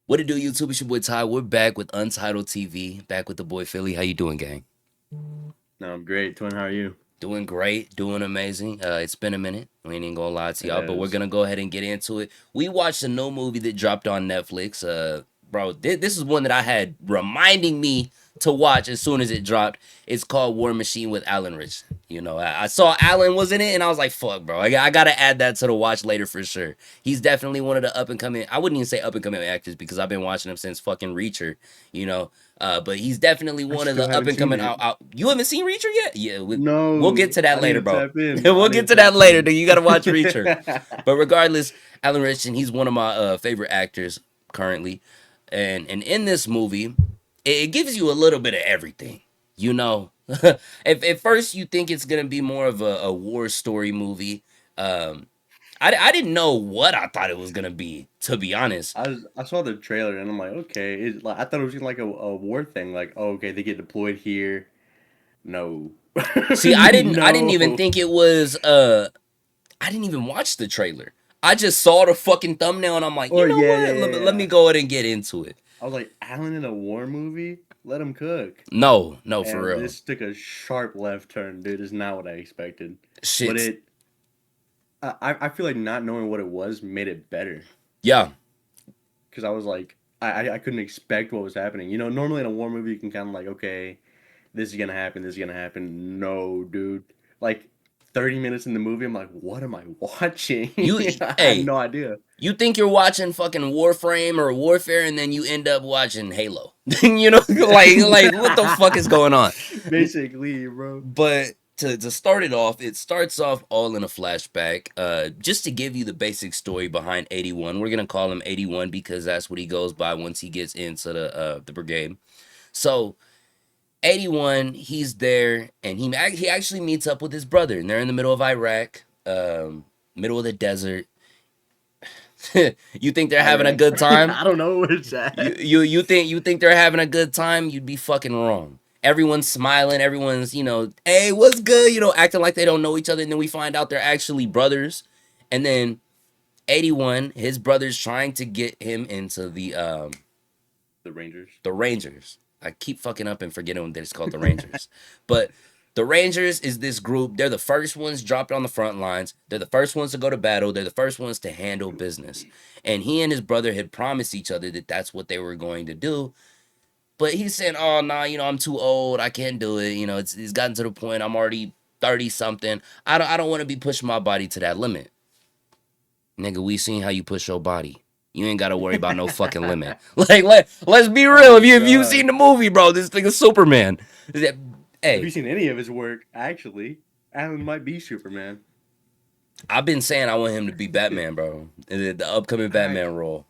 What it do, YouTube? It's your boy Ty. We're back with Untitled TV. Back with the boy Philly. How you doing, gang? No, I'm great. Twin, how are you? Doing great. Doing amazing. It's been a minute. We ain't even gonna lie to It y'all, but we're is. gonna go ahead and get into it. We watched a new movie that dropped on Netflix. Bro, this is one that I had reminding me to watch as soon as it dropped. It's called War Machine with Alan Rich. I saw Alan was in it, and I was like, "Fuck, bro! I gotta add that to the watch later for sure." He's definitely one of the up and coming. I wouldn't even say up and coming actors because I've been watching him since fucking Reacher. You know, but he's definitely I one of still the up haven't and seen coming it. out. You haven't seen Reacher yet? Yeah, we'll get No, to that I need later, to bro. tap in. I We'll get need to to that tap later. in. Dude. You gotta watch Reacher. But regardless, Alan Richardson, he's one of my favorite actors currently, and in this movie, it gives you a little bit of everything. You know, if at first you think it's gonna be more of a war story movie, um, I didn't know what I thought it was gonna be. To be honest, I saw the trailer and I'm like, okay. Like I thought it was like a war thing. Like, oh, okay, they get deployed here. No, see, I didn't even no. think it was. I didn't even watch the trailer. I just saw the fucking thumbnail and I'm like, you Or know yeah, yeah, what? yeah, Let me yeah. go ahead and get into it. I was like, Alan in a war movie? Let him cook. No, no, for And real. this took a sharp left turn, dude. It's not what I expected. But Shit's I feel like not knowing what it was made it better. yeah, Because I was like, I couldn't expect what was happening. You know, normally in a war movie, you can kind of like, okay, this is gonna happen, this is gonna happen. No, dude. Like 30 minutes in the movie, I'm like, what am I watching? you I had hey, no idea. you think you're watching fucking Warframe or Warfare, and then you end up watching Halo. You know, like what the fuck is going on? Basically, bro. But to start it off, it starts off all in a flashback. Just to give you the basic story behind 81. We're gonna call him 81 because that's what he goes by once he gets into the brigade. So 81, he's there, and he actually meets up with his brother, and they're in the middle of Iraq, middle of the desert. You think they're having a Iraq. good time? I don't know where it's You at. you think they're having a good time? You'd be fucking wrong. Everyone's smiling. Everyone's hey, what's good? Acting like they don't know each other, and then we find out they're actually brothers. And then 81, his brother's trying to get him into The Rangers. the Rangers. I keep fucking up and forgetting that it's called the Rangers. But the Rangers is this group. They're the first ones dropped on the front lines. They're the first ones to go to battle. They're the first ones to handle business. And he and his brother had promised each other that that's what they were going to do. But he's saying, "Oh, nah, I'm too old. I can't do it. It's gotten to the point. I'm already 30 something. I don't want to be pushing my body to that limit." Nigga, we seen how you push your body. You ain't gotta worry about no fucking limit. Like let's be real. Oh If you've seen God. the movie, bro, this thing is Superman. Have you Hey, seen any of his work? Actually, Alan might be Superman. I've been saying I want him to be Batman, bro. The upcoming I Batman role.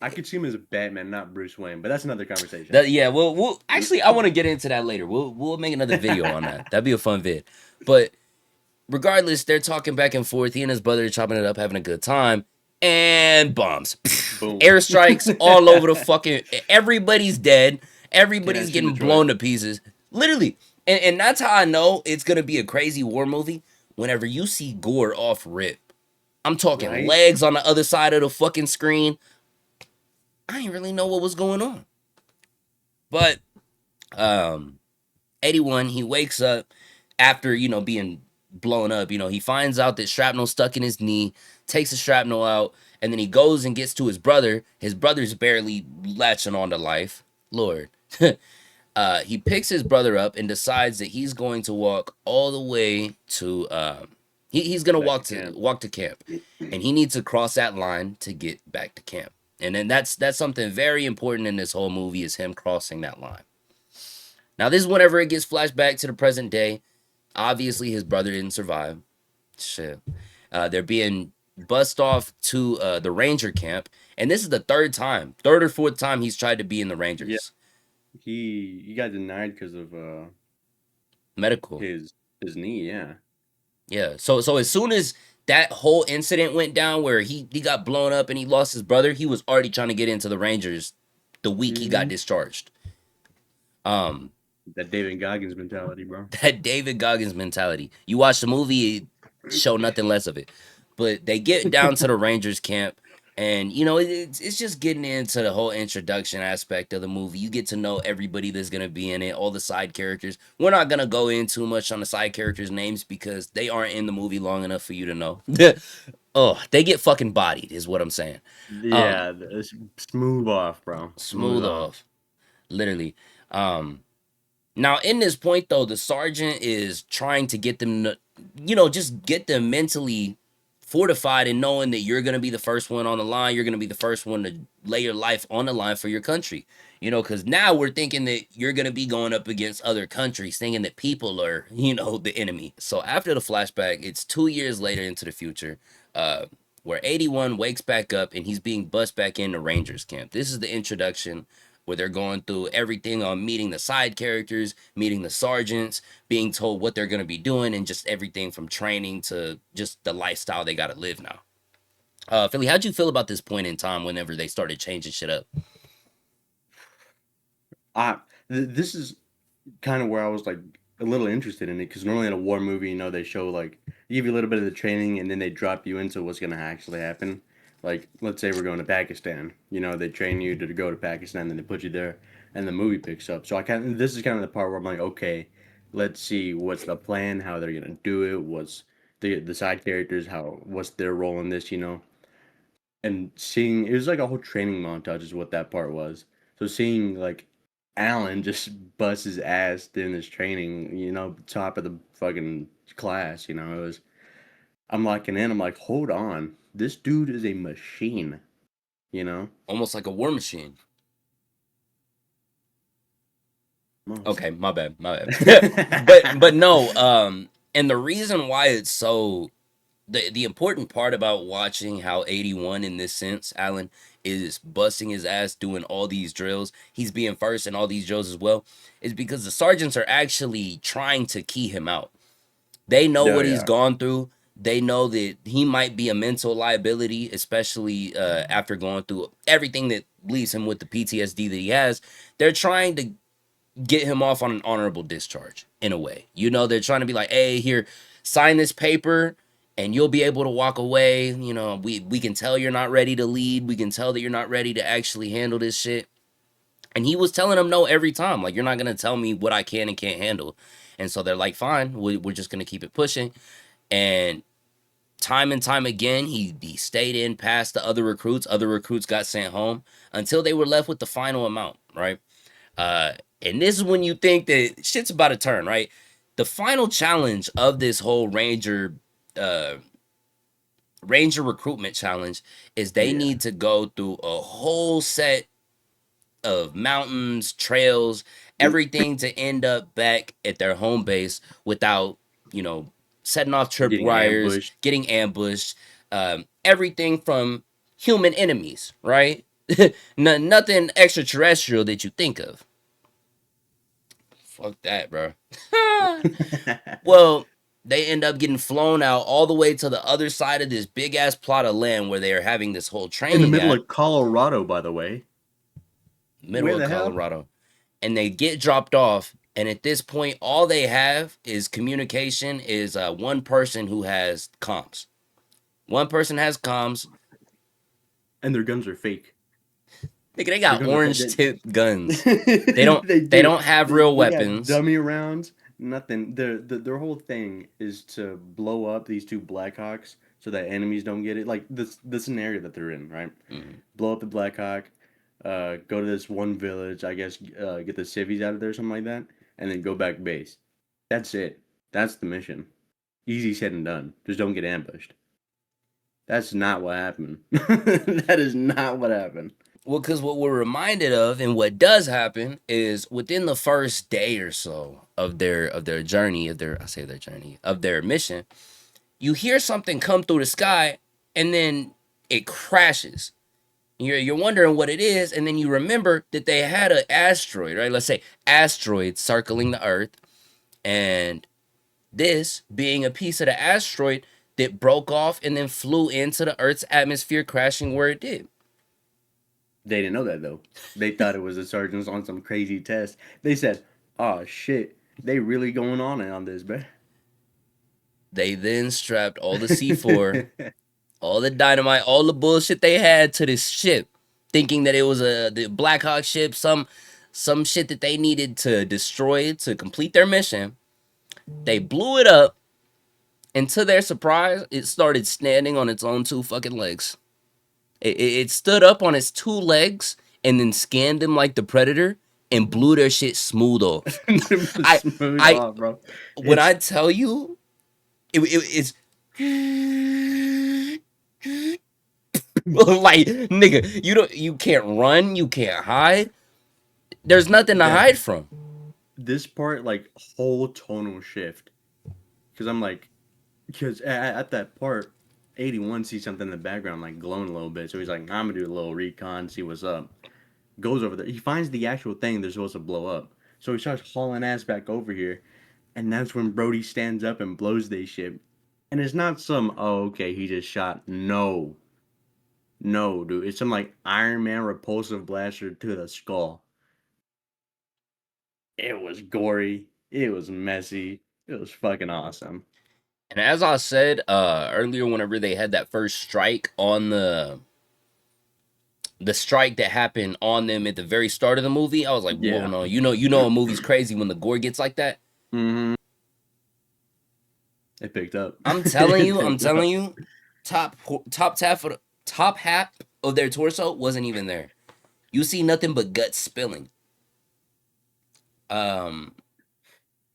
I could see him as Batman, not Bruce Wayne, but that's another conversation. That yeah, we'll actually I want to get into that later. We'll make another video on that. That'd be a fun vid. But regardless, they're talking back and forth. He and his brother are chopping it up, having a good time, and bombs, Boom. airstrikes all over the fucking. Everybody's dead. Can I Everybody's see getting Detroit? blown to pieces. Literally, and that's how I know it's gonna be a crazy war movie. Whenever you see gore off rip, I'm talking Right? legs on the other side of the fucking screen. I didn't really know what was going on, but um 81, he wakes up after, being blown up. He finds out that shrapnel stuck in his knee, takes the shrapnel out, and then he goes and gets to his brother. His brother's barely latching on to life. Lord. He picks his brother up and decides that he's going to walk all the way to he's gonna Back walk to to camp. walk to camp, and he needs to cross that line to get back to camp. And then that's something very important in this whole movie is him crossing that line. Now, this is whenever it gets flashed back to the present day. Obviously, his brother didn't survive. Shit. They're being bussed off to the Ranger camp. And this is the third or fourth time he's tried to be in the Yeah, Rangers. he got denied because of Medical. his his knee. Yeah. Yeah. So as soon as that whole incident went down where he got blown up and he lost his brother, he was already trying to get into the Rangers the week he got Hmm. discharged. Um, That David Goggins mentality, bro. that David Goggins mentality. You watch the movie, it show nothing less of it. But they get down to the Rangers camp. And it's just getting into the whole introduction aspect of the movie. You get to know everybody that's gonna be in it, all the side characters. We're not gonna go in too much on the side characters' names because they aren't in the movie long enough for you to know. Oh, they get fucking bodied, is what I'm saying. Um, Yeah, smooth off, bro. Smooth smooth off. off, literally. Um, Now, in this point, though, the sergeant is trying to get them, just get them mentally fortified and knowing that you're going to be the first one on the line. You're going to be the first one to lay your life on the line for your country. Because now we're thinking that you're going to be going up against other countries, thinking that people are, the enemy. So after the flashback, it's 2 years later into the future, uh, where 81 wakes back up and he's being bussed back into Rangers camp. This is the introduction where they're going through everything on meeting the side characters, meeting the sergeants, being told what they're going to be doing, and just everything from training to just the lifestyle they got to live now. Philly, how'd you feel about this point in time whenever they started changing shit up? I this is kind of where I was like a little interested in it because normally in a war movie, they show like give you a little bit of the training and then they drop you into what's gonna actually happen. Like let's say we're going to Pakistan, they train you to go to Pakistan, then they put you there, and the movie picks up. So this is kind of the part where I'm like, okay, let's see what's the plan, how they're gonna do it, what's the side characters, what's their role in this, and seeing it was like a whole training montage is what that part was. So seeing like Alan just bust his ass during this training, top of the fucking class, it was I'm locking in, I'm like, hold on, this dude is a machine, you know? Almost like a war machine. Most. Okay, my bad, my bad. but no, and the reason why it's so the important part about watching how 81 in this sense, Alan, is busting his ass doing all these drills, he's being first in all these drills as well, is because the sergeants are actually trying to key him out. They know No, what he's yeah. gone through. They know that he might be a mental liability, especially after going through everything that leaves him with the PTSD that he has. They're trying to get him off on an honorable discharge in a way. They're trying to be like, hey, here, sign this paper and you'll be able to walk away. We can tell you're not ready to lead. We can tell that you're not ready to actually handle this shit. And he was telling them no every time. Like, you're not going to tell me what I can and can't handle. And so they're like, fine, we're just going to keep it pushing. And time again, he stayed in past the other recruits. Other recruits got sent home until they were left with the final amount, right? Uh, and this is when you think that shit's about to turn, right? The final challenge of this whole uh, Ranger recruitment challenge is they Yeah. need to go through a whole set of mountains, trails, everything to end up back at their home base without, you know, setting off Getting tripwires, ambushed. getting ambushed, everything from human enemies, right? Nothing extraterrestrial that you think of. Fuck that, bro. Well, they end up getting flown out all the way to the other side of this big ass plot of land where they are having this whole In the training middle at, of Colorado, by the way. middle Where of the hell? Colorado. And they get dropped off. And at this point, all they have is communication, is one person who has comms. One person has comms. And their guns are fake. Nigga, they Their got guns are fake. orange tip guns. They don't They they do. don't have real They got weapons. dummy rounds. Nothing. Their whole thing is to blow up these two Blackhawks so that enemies don't get it. Like the scenario that they're in, right? Mhm. Blow up the Blackhawk. Go to this one village. I guess get the civvies out of there, something like that, and then go back base. That's it. That's the mission. Easy said and done. Just don't get ambushed. That's not what happened. That is not what happened. Well, because what we're reminded of and what does happen is within the first day or so of their journey, of their mission, you hear something come through the sky and then it crashes. You're wondering what it is, and then you remember that they had an asteroid, right? Let's say asteroid circling the Earth, and this being a piece of the asteroid that broke off and then flew into the Earth's atmosphere, crashing where it did. They didn't know that though. They thought it was the sergeants on some crazy test. They said, "Oh shit, they really going on this, bruh." They then strapped all the C4 all the dynamite, all the bullshit they had to this ship, thinking that it was the Black Hawk ship, some shit that they needed to destroy to complete their mission. They blew it up, and to their surprise, it started standing on its own two fucking legs. It stood up on its two legs and then scanned them like the Predator and blew their shit smooth off. I Smooth I off, bro. when It's I tell you, it's like, nigga, you can't run, you can't hide. There's nothing to that hide from. this part like whole tonal shift because I'm like because at that part 81 sees something in the background like glowing a little bit, so he's like, I'm gonna do a little recon, see what's up. Goes over there, he finds the actual thing they're supposed to blow up, so he starts hauling ass back over here, and that's when Brody stands up and blows they ship. And it's not some, oh okay, he just shot. No, dude, it's some like Iron Man repulsive blaster to the skull. It was gory, it was messy, it was fucking awesome. And as I said earlier, whenever they had that first strike on the strike that happened on them at the very start of the movie, I was like, whoa, Yeah. no, you know a movie's crazy when the gore gets like that. Mm-hmm. It picked up. I'm telling It you, I'm picked telling up. you, top half of their torso wasn't even there. You see nothing but guts spilling. Um,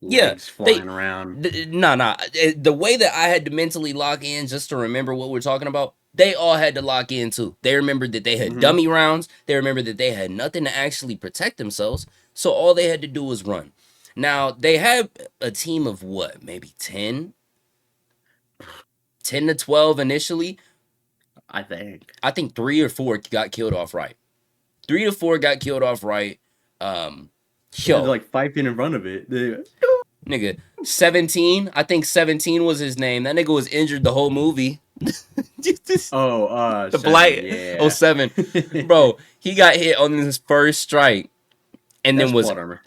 yeah, Legs they flying around. nah. The way that I had to mentally lock in just to remember what we're talking about, they all had to lock in too. They remembered that they had Mm-hmm. dummy rounds. They remembered that they had nothing to actually protect themselves. So all they had to do was run. Now they had a team of what, maybe 10 to 12 initially. I think. I think 3 or 4 got killed off right. 3 to 4 got killed off right. Um, Yeah, they're yo, like 5 feet in front of it. nigga, 17. I think 17 was his name. That nigga was injured the whole movie. Oh, The 7, blight. Oh, yeah. 7. Bro, he got hit on his first strike and then That's was plot armor.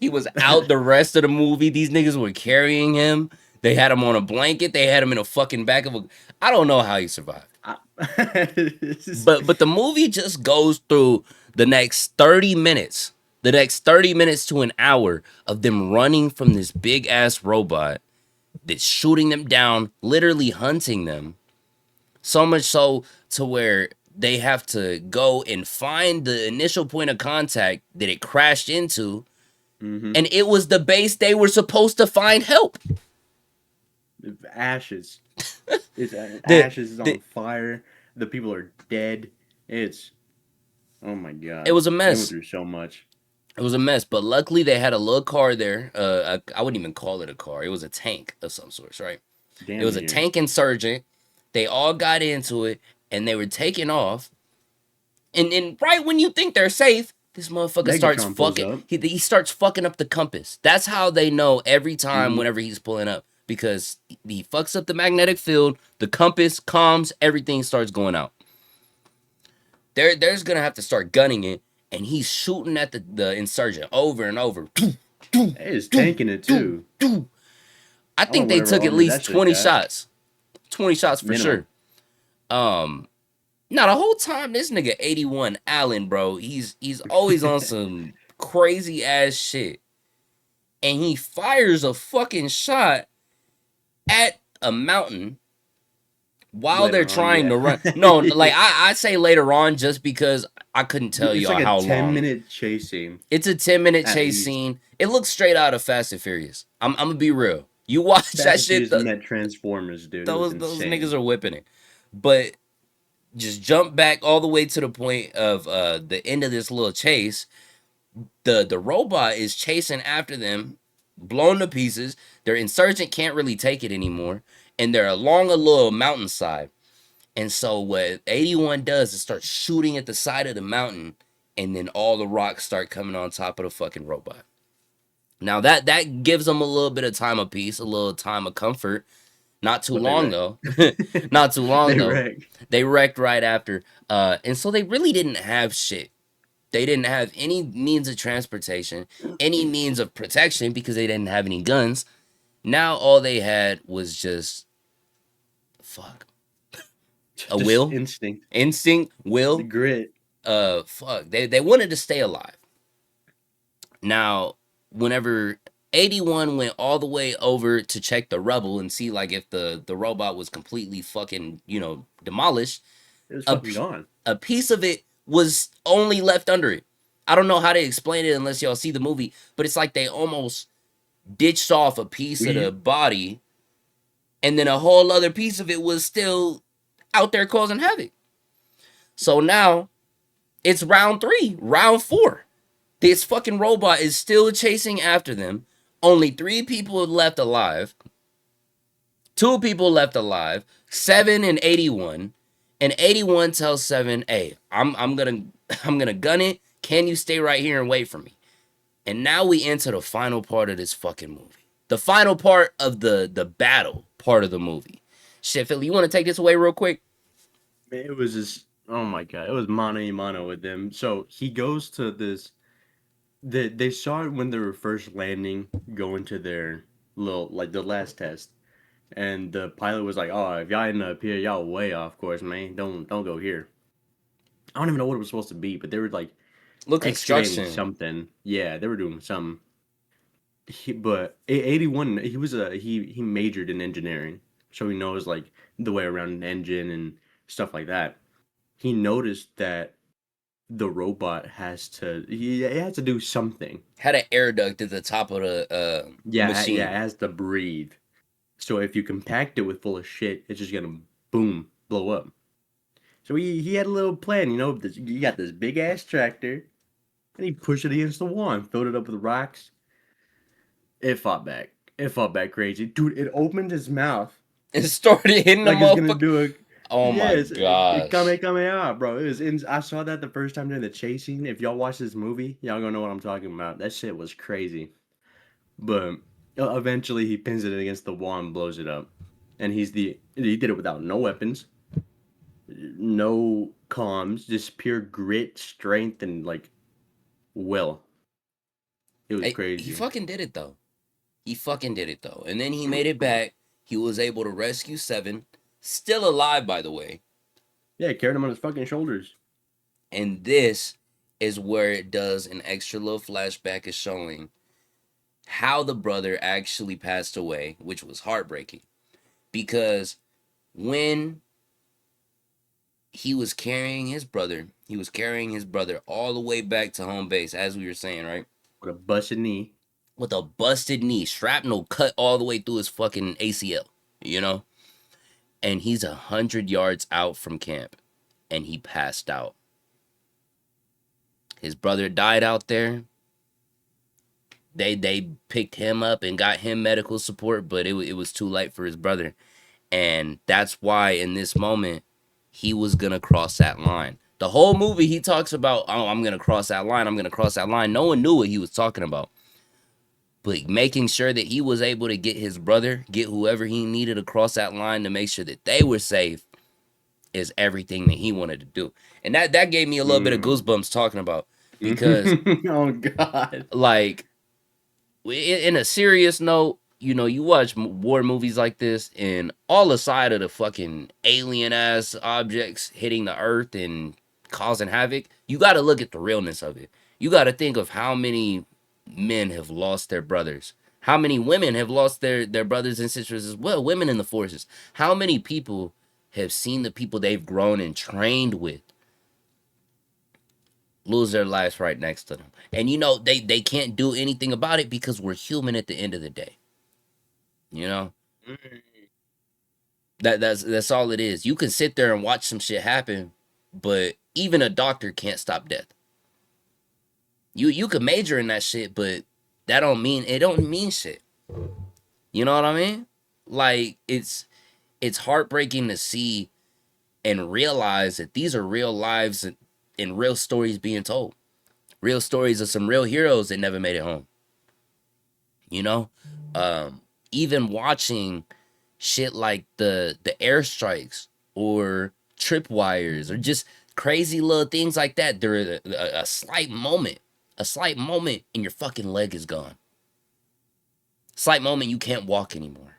he was out the rest of the movie. These niggas were carrying him. They had him on a blanket. They had him in a fucking back of a. I don't know how he survived. This is- But the movie just goes through the next 30 minutes. The next 30 minutes to an hour of them running from this big ass robot that's shooting them down, literally hunting them. So much so to where they have to go and find the initial point of contact that it crashed into, Mhm. and it was the base they were supposed to find help. Ashes. It's The, ashes is the on fire. The people are dead. It's oh my god. it was a They went mess. through so much. It was a mess, but luckily they had a little car there. I wouldn't even call it a car. It was a tank of some sorts, right? It Damn was a near. tank insurgent. They all got into it and they were taking off. And right when you think they're safe, this motherfucker starts Megatron pulls fucking. up. He starts fucking up the compass. That's how they know every time Mhm. whenever he's pulling up, because he fucks up the magnetic field, the compass, comms, everything starts going out. There's gonna have to start gunning it, and he's shooting at the insurgent over and over. Hey, it's tanking it too. I I think want they whatever took at armor that least shit 20 got. shots. 20 shots for Minimum. sure. Now the whole time this nigga 81 Allen, bro, he's always on some crazy ass shit. And he fires a fucking shot at a mountain while they're Later on, trying to run. yeah. No, like I say later on just because I couldn't tell It's y'all like how a 10 long. minute chase scene. It's a 10-minute At chase least. scene. It looks straight out of Fast and Furious. I'm gonna be real. You watch that Fast shit, Furious met Transformers, dude. It was those insane. niggas are whipping it. But just jump back all the way to the point of the end of this little chase. The robot is chasing after them, blown to pieces. Their insurgent can't really take it anymore, and they're along a little mountainside. And so what 81 does is start shooting at the side of the mountain, and then all the rocks start coming on top of the fucking robot. Now that gives them a little bit of time of peace, a little time of comfort. Not too But they long wrecked. though. Not too long They though. wrecked. They wrecked right after. And so they really didn't have shit. They didn't have any means of transportation, any means of protection because they didn't have any guns. Now all they had was just fuck. A Just will, instinct, instinct, the will. grit. Fuck. They wanted to stay alive. Now, whenever 81 went all the way over to check the rubble and see like if the robot was completely fucking, demolished, It was a fucking p- gone. a piece of it was only left under it. I don't know how to explain it unless y'all see the movie, but it's like they almost ditched off a piece of the We body, and then a whole other piece of it was still out there causing havoc. So now it's round 3, round 4. This fucking robot is still chasing after them. Only 3 people left alive. 2 people left alive. 7 and 81. And 81 tells 7, "Hey, I'm gonna I'm gonna gun it. Can you stay right here and wait for me?" And now we enter the final part of this fucking movie. The final part of the battle part of the movie. Shit, Philly, you want to take this away real quick? it was just oh my god, it was mano a mano with them. So he goes to this. They saw it when they were first landing, going to their little like the last test, and the pilot was like, "Oh, if y'all end up here, y'all way off course, man. Don't go here." I don't even know what it was supposed to be, but they were like Look, excavating construction. something. Yeah, they were doing some. But 81, he majored in engineering, so he knows like the way around an engine and stuff like that. He noticed that the robot he has to do something. Had an air duct at the top of the Yeah, it machine. has to breathe. So if you compact it with full of shit, it's just gonna boom blow up. So he had a little plan, you got this big ass tractor, and he pushed it against the wall and filled it up with rocks. It fought back. It fought back crazy. Dude, it opened his mouth And started hitting the like it's gonna motherfucker. do a Oh my yes, it gosh. come out, bro. I saw that the first time during the chasing. If y'all watch this movie, y'all gonna know what I'm talking about. That shit was crazy. But eventually he pins it against the wall and blows it up. And he did it without no weapons, no comms, just pure grit, strength, and like will. It was He crazy. fucking did it though. He fucking did it though. And then he made it back. He was able to rescue 7. Still alive, by the way. Yeah, carried him on his fucking shoulders. And this is where it does an extra little flashback of showing how the brother actually passed away, which was heartbreaking. Because when he was carrying his brother all the way back to home base, as we were saying, right? With a busted knee. With a busted knee, shrapnel cut all the way through his fucking ACL, you know? And he's 100 yards out from camp and he passed out. His brother died out there. They picked him up and got him medical support, but it was too late for his brother. And that's why in this moment he was gonna cross that line. The whole movie he talks about, "Oh, I'm gonna cross that line, I'm gonna cross that line." No one knew what he was talking about. But making sure that he was able to get his brother, get whoever he needed across that line to make sure that they were safe is everything that he wanted to do. And that gave me a little bit of Mm. goosebumps talking about, because Oh God. like in a serious note, you watch war movies like this, and all aside of the fucking alien ass objects hitting the earth and causing havoc, you got to look at the realness of it. You got to think of how many men have lost their brothers. How many women have lost their brothers and sisters as well, women in the forces. How many people have seen the people they've grown and trained with lose their lives right next to them. And they can't do anything about it because we're human at the end of the day. You know? That's all it is. You can sit there and watch some shit happen, but even a doctor can't stop death. You could major in that shit, but it don't mean shit. You know what I mean? Like it's heartbreaking to see and realize that these are real lives and real stories being told. Real stories of some real heroes that never made it home. You know? Even watching shit like the airstrikes or tripwires or just crazy little things like that. There is a slight moment, and your fucking leg is gone. Slight moment, you can't walk anymore.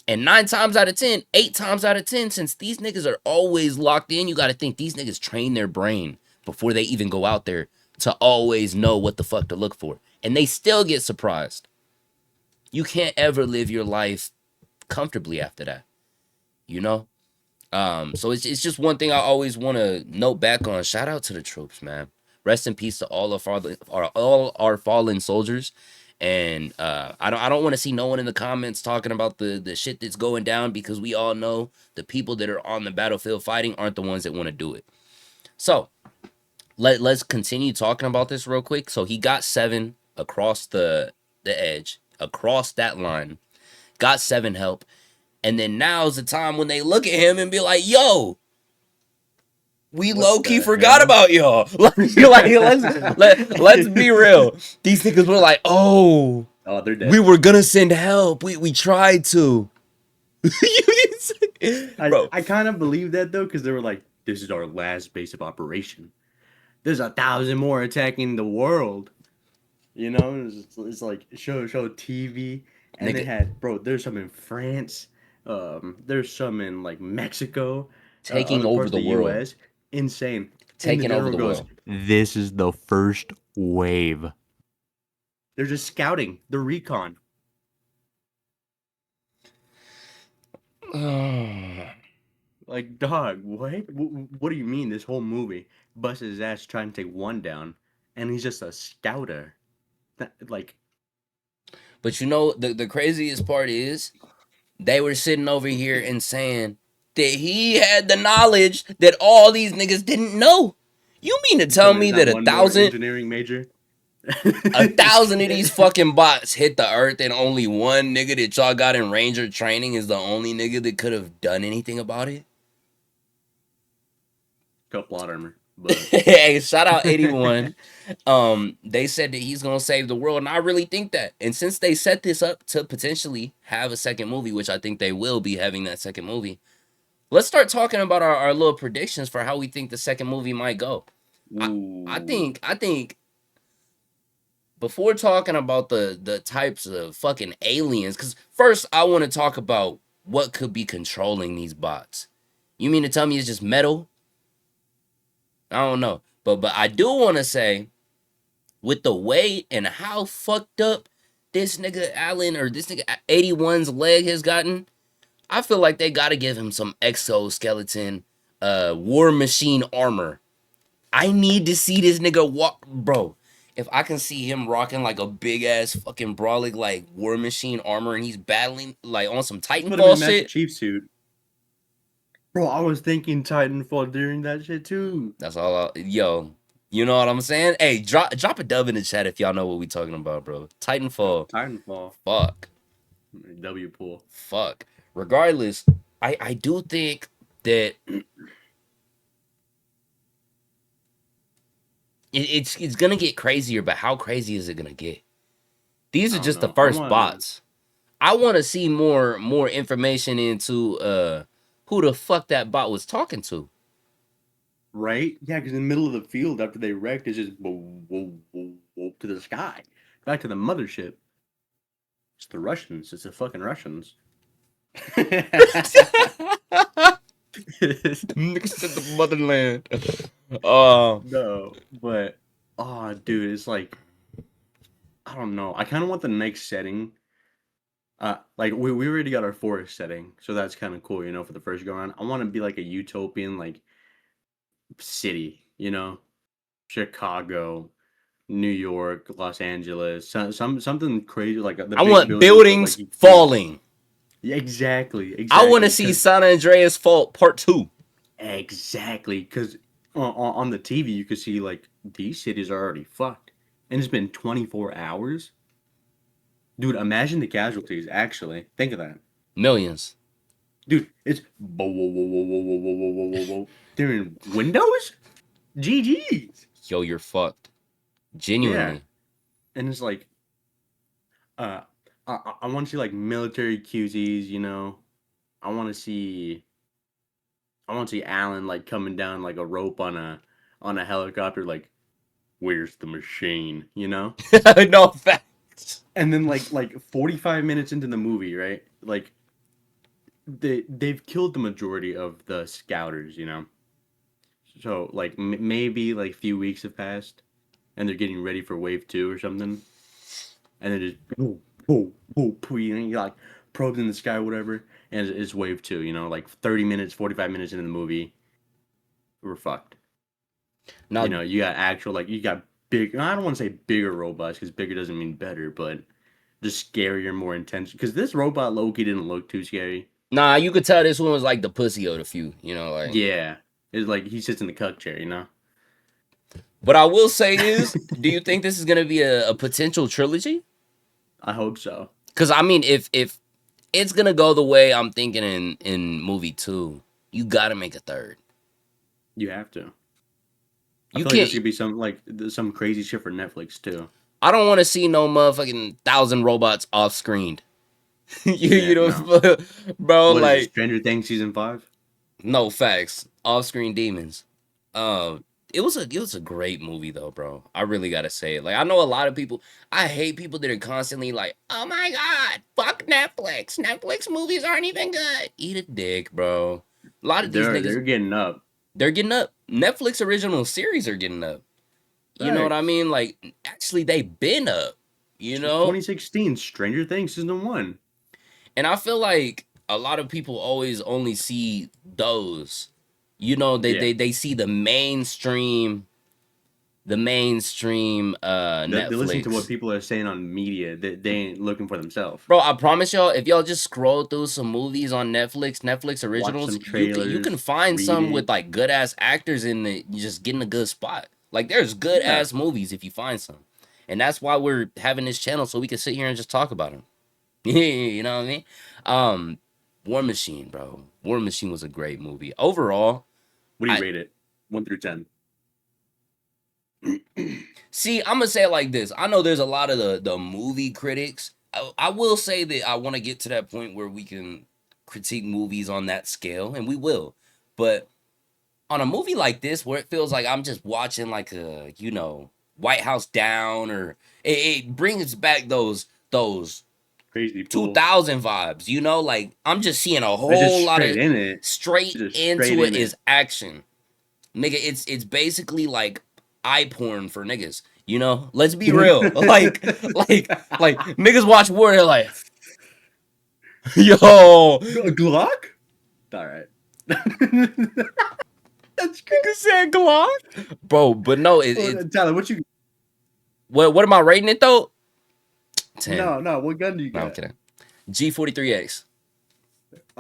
And 9 times out of 10, 8 times out of 10, since these niggas are always locked in, you got to think these niggas train their brain before they even go out there to always know what the fuck to look for. And they still get surprised. You can't ever live your life comfortably after that, you know? So it's just one thing I always want to note back on. Shout out to the troops, man. Rest in peace to all our fallen soldiers. And I don't want to see no one in the comments talking about the shit that's going down, because we all know the people that are on the battlefield fighting aren't the ones that want to do it. So let's continue talking about this real quick. So he got 7 across the edge, across that line, got 7 help. And then now's the time when they look at him and be like, yo, we low key forgot about y'all. Let's be real. These niggas were like, oh, they're dead. we were gonna send help. We tried to. Bro, I kind of believe that though, because they were like, this is our last base of operation. There's 1,000 more attacking the world. You know, it's like show TV, and they had, bro. There's some in France. There's some in like Mexico, taking over the world. US. Insane. Taking over the world. This is the first wave. They're just scouting the recon. Like, dog, what? What do you mean? This whole movie busts his ass trying to take one down, and he's just a scouter. Like, but you know, the craziest part is they were sitting over here and saying that he had the knowledge that all these niggas didn't know. You mean to tell me that 1,000 engineering major, 1,000 of these fucking bots hit the earth, and only one nigga that y'all got in Ranger training is the only nigga that could have done anything about it? Got plot armor. But hey, shout out 81. They said that he's gonna save the world, and I really think that. And since they set this up to potentially have a second movie, which I think they will be having that second movie, let's start talking about our little predictions for how we think the second movie might go. I think before talking about the types of fucking aliens, because first I want to talk about what could be controlling these bots. You mean to tell me it's just metal? I don't know. But I do want to say, with the weight and how fucked up this nigga Allen, or this nigga 81's leg has gotten, I feel like they gotta give him some exoskeleton, war machine armor. I need to see this nigga walk, bro. If I can see him rocking like a big ass fucking brawling like war machine armor, and he's battling like on some Titanfall shit. Chief suit. Bro, I was thinking Titanfall during that shit too. That's all. Yo, you know what I'm saying? Hey, drop a dub in the chat if y'all know what we talking about, bro. Titanfall. Fuck. W pool. Fuck. Regardless, I do think that it's gonna get crazier, but how crazy is it gonna get? These are just the first bots. I want to see more information into who the fuck that bot was talking to. Right? Yeah, because in the middle of the field after they wrecked, it's just whoa, to the sky. Back to the mothership. It's the Russians. It's the fucking Russians. Niggas said the motherland. No, but dude, it's like, I don't know. I kind of want the next setting. Like we already got our forest setting, so that's kind of cool, you know, for the first go around. I want to be like a utopian like city, you know, Chicago, New York, Los Angeles, something crazy like I want buildings falling. Yeah, exactly. I want to see San Andreas Fault Part 2. Exactly, because on the TV you could see like these cities are already fucked, and it's been 24 hours. Dude, imagine the casualties. Actually, think of that. Millions. Dude, it's they're in Windows. GG's. Yo, you're fucked. Genuinely. Yeah. And it's like, I want to see like military QZs. You know, I want to see Alan like coming down like a rope on a helicopter. Like, where's the machine? You know? No facts. And then like 45 minutes into the movie, right? Like they've killed the majority of the scouters, you know. So like maybe like a few weeks have passed, and they're getting ready for wave two or something, and then just boom, boom, boom, boom, you know, you like probes in the sky or whatever, and it's wave two. You know, like 30 minutes, 45 minutes into the movie, we're fucked. You Now, know, you got actual like you got big. I don't want to say bigger robots because bigger doesn't mean better, but just scarier, more intense. Because this robot Loki didn't look too scary. nah, you could tell this one was like the pussy of the few, you know, like. Yeah, it's like he sits in the cuck chair, you know. What I will say is, do you think this is gonna be a potential trilogy? I hope so. Because I mean, if it's gonna go the way I'm thinking in movie two, you gotta make a third. You have to. I You feel like can't. this could be some crazy shit for Netflix too. I don't want to see no motherfucking thousand robots off screened. Yeah, you no. know, bro. What is it? Like, Stranger Things season 5? no facts. Off screen demons. Uh, it was a great movie though, bro. I really gotta say it. Like, I know a lot of people. I hate people that are constantly like, "Oh my god, fuck Netflix. Netflix movies aren't even good." Eat a dick, bro. A lot of these They're niggas, getting up. they're getting up. Netflix original series are getting up. You know what I Facts. mean? Like, actually, they've been up. You know, 2016 Stranger Things season 1. and I feel like a lot of people always only see those. You know, they Yeah. they they see the mainstream They listen to what Netflix. people are saying on media. They ain't looking for themselves. Bro, I promise y'all, if y'all just scroll through some movies on Netflix Watch originals, some you can trailers, find read some with it. like good ass actors in the just getting a good spot. Like there's good Yeah. ass movies if you find some. And that's why we're having this channel so we can sit here and just talk about them. You know what I mean? Um War Machine, bro. War Machine was a great movie. Overall, What do you I rate it? 1 through 10. see, I'm gonna say it like this. I know there's a lot of the movie critics. I will say that I want to get to that point where we can critique movies on that scale, and we will. But on a movie like this, where it feels like I'm just watching like a White House Down, or it brings back those Crazy pool. 2000 vibes. You know, like I'm just seeing a It's just whole lot straight of in it. straight Just straight into it in is it. action. Nigga, it's basically like eye porn for niggas. You know, let's be real. Like niggas watch war. They're like, yo, Glock? All right. That's nigga said Glock, bro. But no, crazy. Tyler, what you? what am I rating it though? 10. No. What gun do you No, I'm got? kidding. G43X.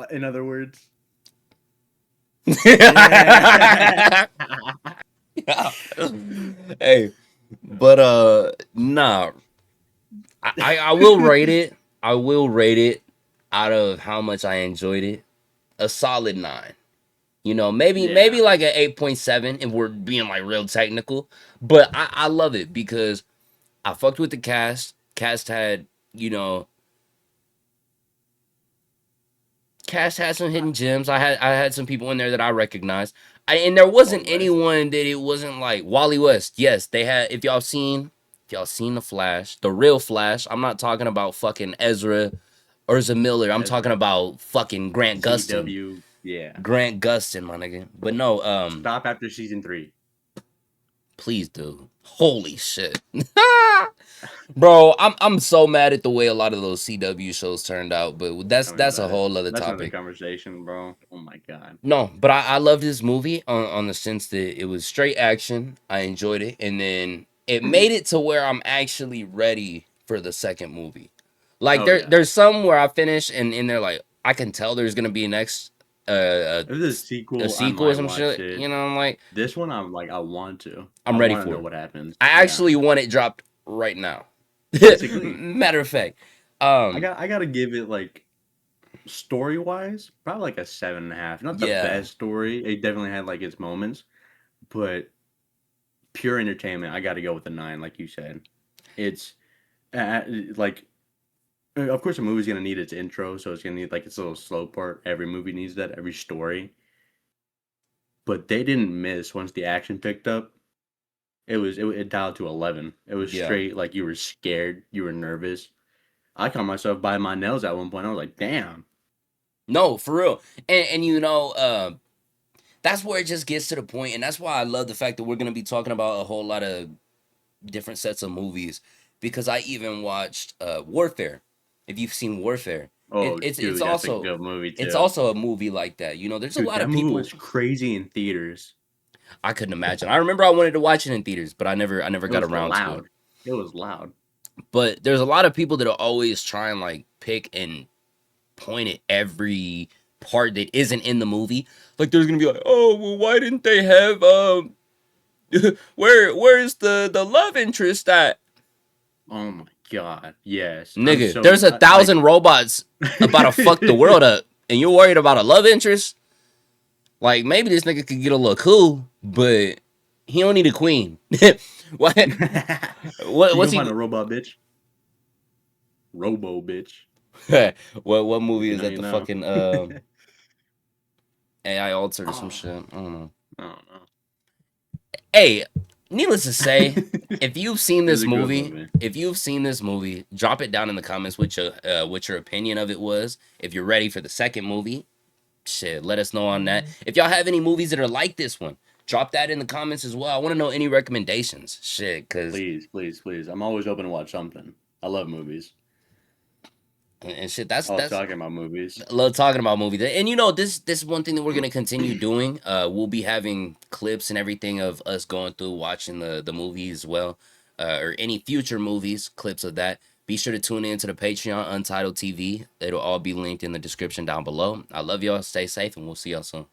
In other words. Yeah. Hey, but nah, I will rate it. I will rate it out of how much I enjoyed it. A solid 9. You know, maybe Yeah. like an 8.7 if we're being like real technical. But I love it because I fucked with the cast. Cast had, you know, Cast had some hidden gems. I had some people in there that I recognized. And there wasn't Always. anyone that it wasn't like Wally West. Yes, they had. If y'all seen the Flash, the real Flash. I'm not talking about fucking Ezra Miller. I'm talking Ezra. about fucking Grant Gustin. CW. Yeah. Grant Gustin, my nigga. But no, Stop after season 3. please do. Holy shit. Bro, I'm so mad at the way a lot of those CW shows turned out, but that's Tell me that's a about it. whole other That's another topic. conversation, bro. Oh my god. No, but I loved this movie on the sense that it was straight action. I enjoyed it, and then it made it to where I'm actually ready for the second movie. Like Oh yeah. there's some where I finish and they're like, I can tell there's gonna be a next uh, If there's a a sequel, I sequel or might some watch shit. it. You know, I'm like, This one, I'm like, I want to. I'm I ready want to for know it. what happens. I Yeah. actually want it dropped right now. Basically, Matter of fact, I gotta give it like story wise, probably like a 7.5. Not the yeah, best story. It definitely had like its moments, but pure entertainment. I gotta go with a 9, like you said. It's like, of course, a movie's gonna need its intro, so it's gonna need like its little slow part. Every movie needs that. Every story, but they didn't miss once the action picked up. It dialed to 11. It was yeah. straight like you were scared, you were nervous. I caught myself biting my nails at one point. I was like, damn. No, for real. And you know, that's where it just gets to the point, and that's why I love the fact that we're gonna be talking about a whole lot of different sets of movies because I even watched Warfare. If you've seen Warfare, Oh, it's dude, that's a also good movie it's too. also a movie like that. You know, there's a Dude, lot that of movie people was crazy in theaters. I couldn't imagine. I remember I wanted to watch it in theaters, but I never It got was around to it. loud. It was loud. But there's a lot of people that are always try and like pick and point at every part that isn't in the movie. Like there's gonna be like, oh well, why didn't they have where's the love interest at? Oh my god. Yes. I'm Nigga, so there's a like thousand robots about to fuck the world up, and you're worried about a love interest? Like maybe this nigga could get a little cool, but he don't need a queen. what? You What's gonna he? find a robot bitch? Robo bitch. what movie If you is know, that? you The know. fucking AI altered or some Oh, shit. I don't know. I don't know. Hey, needless to say, if you've seen It's this a good movie, movie. drop it down in the comments what your opinion of it was. If you're ready for the second movie, shit, let us know on that. If y'all have any movies that are like this one, drop that in the comments as well. I want to know any recommendations. Shit, cause Please, please, please. I'm always open to watch something. I love movies. and shit, I love that's talking about movies. I love talking about movies. And you know, this is one thing that we're gonna continue doing. We'll be having clips and everything of us going through watching the movie as well, or any future movies, clips of that. Be sure to tune in to the Patreon Untitled TV. It'll all be linked in the description down below. I love y'all. Stay safe, and we'll see y'all soon.